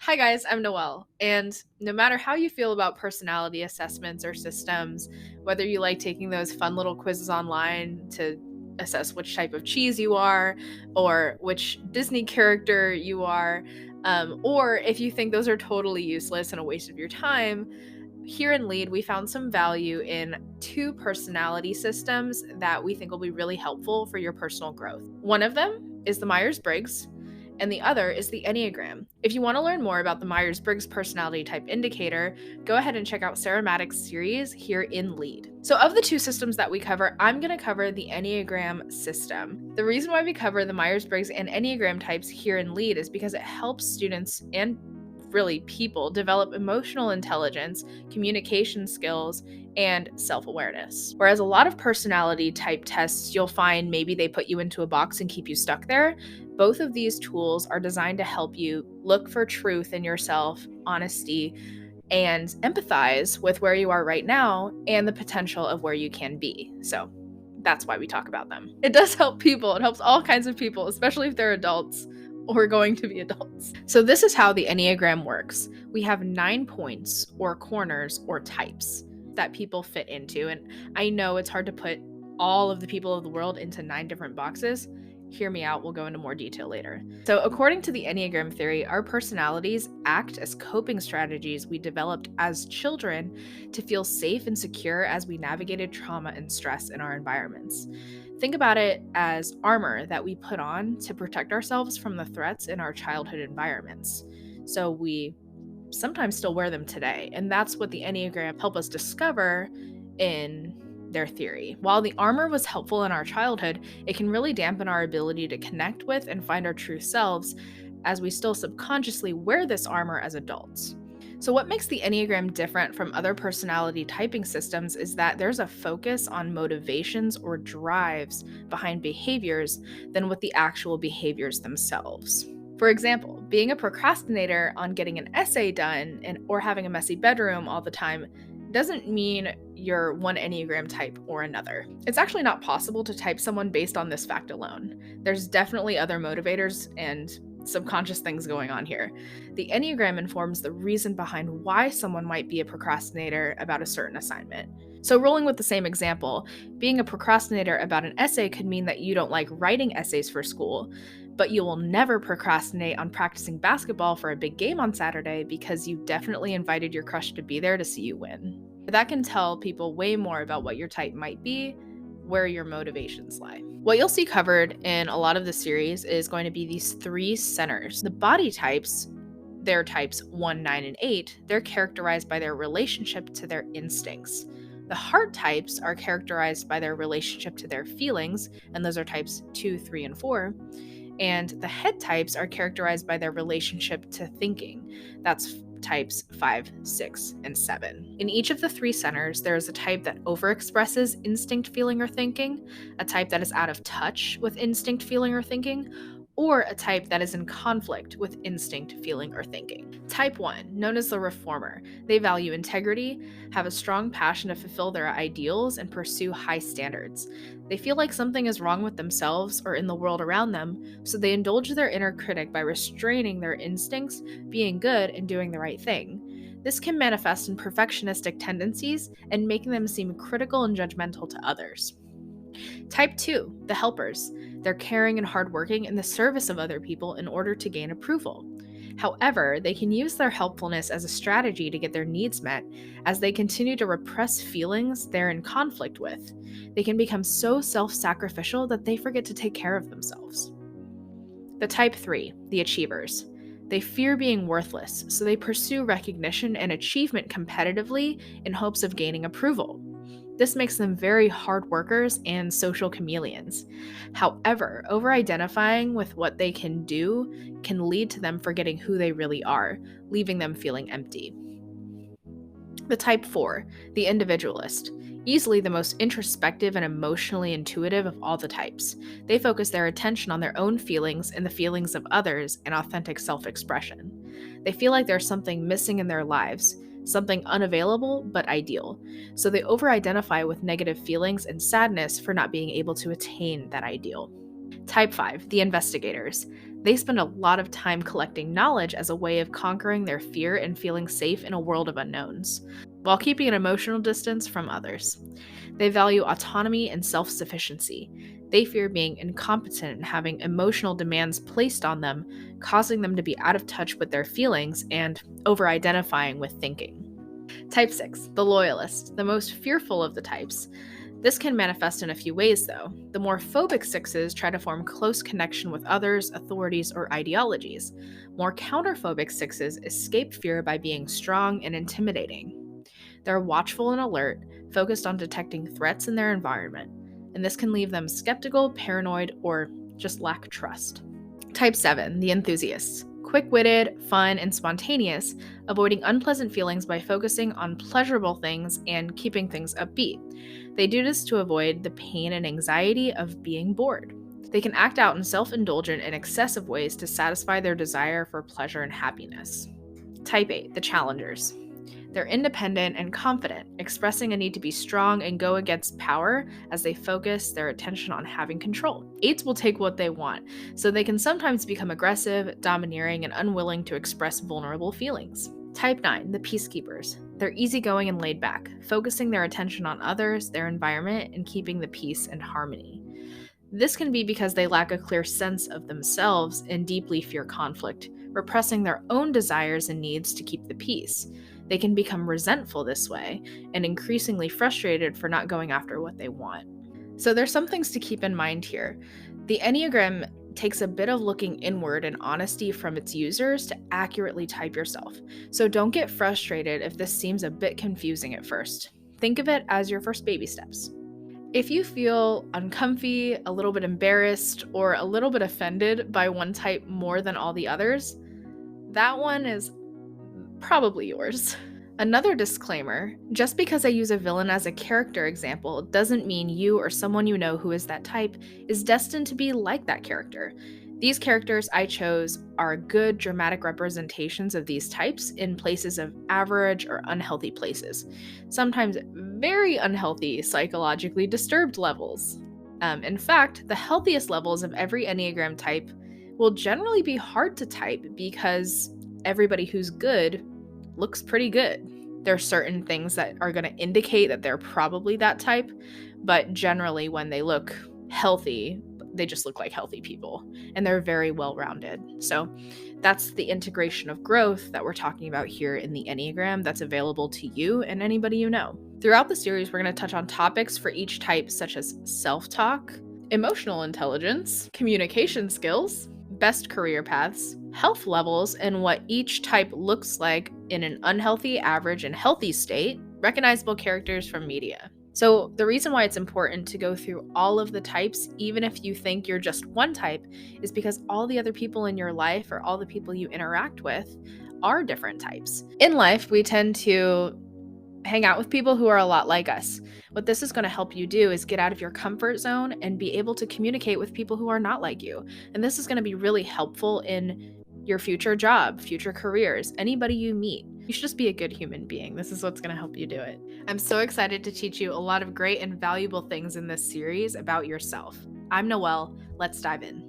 Hi guys, I'm Noelle, and no matter how you feel about personality assessments or systems, whether you like taking those fun little quizzes online to assess which type of cheese you are, or which Disney character you are, or if you think those are totally useless and a waste of your time, here in Lead, we found some value in two personality systems that we think will be really helpful for your personal growth. One of them is the Myers-Briggs, and the other is the Enneagram. If you want to learn more about the Myers-Briggs personality type indicator, go ahead and check out Sarah Maddox's series here in Lead. So of the two systems that we cover, I'm going to cover the Enneagram system. The reason why we cover the Myers-Briggs and Enneagram types here in Lead is because it helps students and really people develop emotional intelligence, communication skills, and self-awareness. Whereas a lot of personality type tests, you'll find maybe they put you into a box and keep you stuck there. Both of these tools are designed to help you look for truth in yourself, honesty, and empathize with where you are right now and the potential of where you can be. So that's why we talk about them. It does help people. It helps all kinds of people, especially if they're adults or going to be adults. So this is how the Enneagram works. We have 9 points or corners or types that people fit into. And I know it's hard to put all of the people of the world into 9 different boxes. Hear me out, we'll go into more detail later. So according to the Enneagram theory, our personalities act as coping strategies we developed as children to feel safe and secure as we navigated trauma and stress in our environments. Think about it as armor that we put on to protect ourselves from the threats in our childhood environments. So we sometimes still wear them today, and that's what the Enneagram helped us discover in their theory. While the armor was helpful in our childhood, it can really dampen our ability to connect with and find our true selves as we still subconsciously wear this armor as adults. So what makes the Enneagram different from other personality typing systems is that there's a focus on motivations or drives behind behaviors than with the actual behaviors themselves. For example, being a procrastinator on getting an essay done or having a messy bedroom all the time doesn't mean you're one Enneagram type or another. It's actually not possible to type someone based on this fact alone. There's definitely other motivators and subconscious things going on here. The Enneagram informs the reason behind why someone might be a procrastinator about a certain assignment. So rolling with the same example, being a procrastinator about an essay could mean that you don't like writing essays for school, but you will never procrastinate on practicing basketball for a big game on Saturday because you definitely invited your crush to be there to see you win. That can tell people way more about what your type might be, where your motivations lie. What you'll see covered in a lot of the series is going to be these 3 centers. The body types, they're types 1, 9, and 8, they're characterized by their relationship to their instincts. The heart types are characterized by their relationship to their feelings, and those are types 2, 3, and 4. And the head types are characterized by their relationship to thinking. That's types 5, 6, and 7. In each of the 3 centers, there is a type that overexpresses instinct, feeling, or thinking, a type that is out of touch with instinct, feeling, or thinking, or a type that is in conflict with instinct, feeling, or thinking. Type 1, known as the reformer, they value integrity, have a strong passion to fulfill their ideals, and pursue high standards. They feel like something is wrong with themselves or in the world around them, so they indulge their inner critic by restraining their instincts, being good, and doing the right thing. This can manifest in perfectionistic tendencies and making them seem critical and judgmental to others. Type 2, the helpers. They're caring and hardworking in the service of other people in order to gain approval. However, they can use their helpfulness as a strategy to get their needs met as they continue to repress feelings they're in conflict with. They can become so self-sacrificial that they forget to take care of themselves. The type 3, the achievers. They fear being worthless, so they pursue recognition and achievement competitively in hopes of gaining approval. This makes them very hard workers and social chameleons. However, over-identifying with what they can do can lead to them forgetting who they really are, leaving them feeling empty. The type 4, the individualist. Easily the most introspective and emotionally intuitive of all the types. They focus their attention on their own feelings and the feelings of others and authentic self-expression. They feel like there's something missing in their lives, something unavailable but ideal. So they over-identify with negative feelings and sadness for not being able to attain that ideal. Type 5, the investigators. They spend a lot of time collecting knowledge as a way of conquering their fear and feeling safe in a world of unknowns, while keeping an emotional distance from others. They value autonomy and self sufficiency. They fear being incompetent and having emotional demands placed on them, causing them to be out of touch with their feelings and over identifying with thinking. Type 6, the loyalist, the most fearful of the types. This can manifest in a few ways, though. The more phobic sixes try to form close connection with others, authorities, or ideologies. More counterphobic sixes escape fear by being strong and intimidating. They're watchful and alert, focused on detecting threats in their environment, and this can leave them skeptical, paranoid, or just lack trust. Type 7, the enthusiasts. Quick-witted, fun, and spontaneous, avoiding unpleasant feelings by focusing on pleasurable things and keeping things upbeat. They do this to avoid the pain and anxiety of being bored. They can act out in self-indulgent and excessive ways to satisfy their desire for pleasure and happiness. Type 8, the challengers. They're independent and confident, expressing a need to be strong and go against power as they focus their attention on having control. 8s will take what they want, so they can sometimes become aggressive, domineering, and unwilling to express vulnerable feelings. Type 9, the peacekeepers. They're easygoing and laid back, focusing their attention on others, their environment, and keeping the peace and harmony. This can be because they lack a clear sense of themselves and deeply fear conflict, repressing their own desires and needs to keep the peace. They can become resentful this way and increasingly frustrated for not going after what they want. So there's some things to keep in mind here. The Enneagram takes a bit of looking inward and honesty from its users to accurately type yourself. So don't get frustrated if this seems a bit confusing at first. Think of it as your first baby steps. If you feel uncomfy, a little bit embarrassed, or a little bit offended by one type more than all the others, that one is probably yours. Another disclaimer, just because I use a villain as a character example doesn't mean you or someone you know who is that type is destined to be like that character. These characters I chose are good dramatic representations of these types in places of average or unhealthy places, sometimes very unhealthy, psychologically disturbed levels. In fact, the healthiest levels of every Enneagram type will generally be hard to type because everybody who's good looks pretty good. There are certain things that are going to indicate that they're probably that type, but generally when they look healthy, they just look like healthy people, and they're very well-rounded. So that's the integration of growth that we're talking about here in the Enneagram that's available to you and anybody you know. Throughout the series, we're going to touch on topics for each type, such as self-talk, emotional intelligence, communication skills, best career paths, health levels, and what each type looks like in an unhealthy, average, and healthy state, recognizable characters from media. So the reason why it's important to go through all of the types, even if you think you're just one type, is because all the other people in your life or all the people you interact with are different types. In life, we tend to hang out with people who are a lot like us. What this is going to help you do is get out of your comfort zone and be able to communicate with people who are not like you. And this is going to be really helpful in your future job, future careers, anybody you meet. You should just be a good human being. This is what's going to help you do it. I'm so excited to teach you a lot of great and valuable things in this series about yourself. I'm Noelle. Let's dive in.